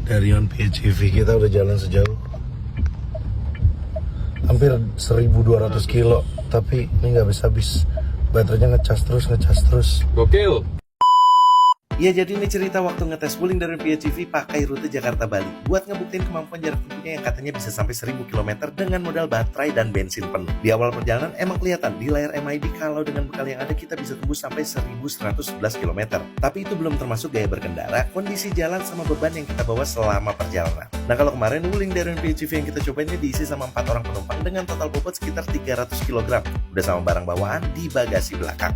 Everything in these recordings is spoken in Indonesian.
Darion PHEV kita udah jalan sejauh hampir 1.200 kilo, tapi ini nggak habis-habis. Baterainya ngecas terus. Gokil. Ya, jadi ini cerita waktu ngetes Wuling Darion PHEV pakai rute Jakarta-Bali buat ngebuktiin kemampuan jarak tempuhnya yang katanya bisa sampai 1000 km dengan modal baterai dan bensin penuh. Di awal perjalanan emang kelihatan di layar MID kalau dengan bekal yang ada kita bisa tembus sampai 1111 km. Tapi itu belum termasuk gaya berkendara, kondisi jalan sama beban yang kita bawa selama perjalanan. Nah, kalau kemarin Wuling Darion PHEV yang kita cobain ini diisi sama 4 orang penumpang dengan total bobot sekitar 300 kg. Udah sama barang bawaan di bagasi belakang.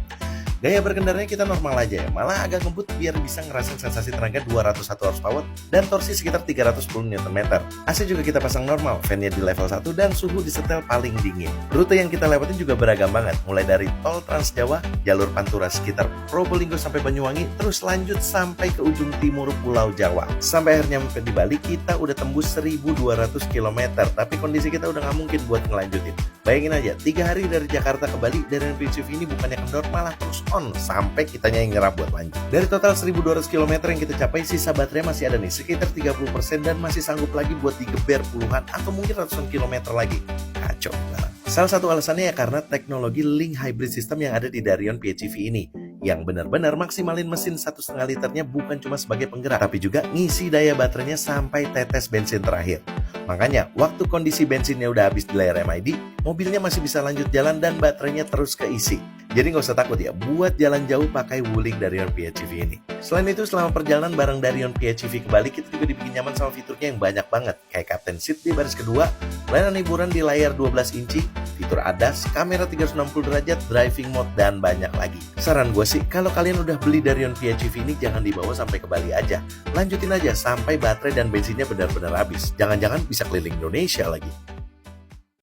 Gaya berkendaranya kita normal aja ya, malah agak ngebut biar bisa ngerasain sensasi tenaga 201 horsepower dan torsi sekitar 310 Nm. AC juga kita pasang normal, fan-nya di level 1 dan suhu disetel paling dingin. Rute yang kita lewatin juga beragam banget, mulai dari tol Trans Jawa, jalur Pantura sekitar Probolinggo sampai Banyuwangi, terus lanjut sampai ke ujung timur Pulau Jawa. Sampai akhirnya sampai di Bali, kita udah tembus 1.200 km, tapi kondisi kita udah nggak mungkin buat ngelanjutin. Bayangin aja, 3 hari dari Jakarta ke Bali, Darion PHEV ini bukannya kendor, malah terus on sampai kitanya yang nyerah buat lanjut. Dari total 1.200 km yang kita capai, sisa baterai masih ada nih sekitar 30% dan masih sanggup lagi buat digeber puluhan atau mungkin ratusan kilometer lagi. Kacau banget. Salah satu alasannya ya karena teknologi link hybrid system yang ada di Darion PHEV ini, yang benar-benar maksimalin mesin 1,5 liternya bukan cuma sebagai penggerak, tapi juga ngisi daya baterainya sampai tetes bensin terakhir. Makanya, waktu kondisi bensinnya udah habis di layar MID, mobilnya masih bisa lanjut jalan dan baterainya terus keisi. Jadi nggak usah takut ya buat jalan jauh pakai Wuling Darion PHEV ini. Selain itu, selama perjalanan bareng Darion PHEV ke Bali, kita juga dibikin nyaman sama fiturnya yang banyak banget. Kayak Captain Seat di baris kedua, layanan hiburan di layar 12 inci, fitur ADAS, kamera 360 derajat, driving mode, dan banyak lagi. Saran gue sih, kalau kalian udah beli Darion PHEV ini jangan dibawa sampai ke Bali aja. Lanjutin aja sampai baterai dan bensinnya benar-benar habis. Jangan-jangan bisa keliling Indonesia lagi.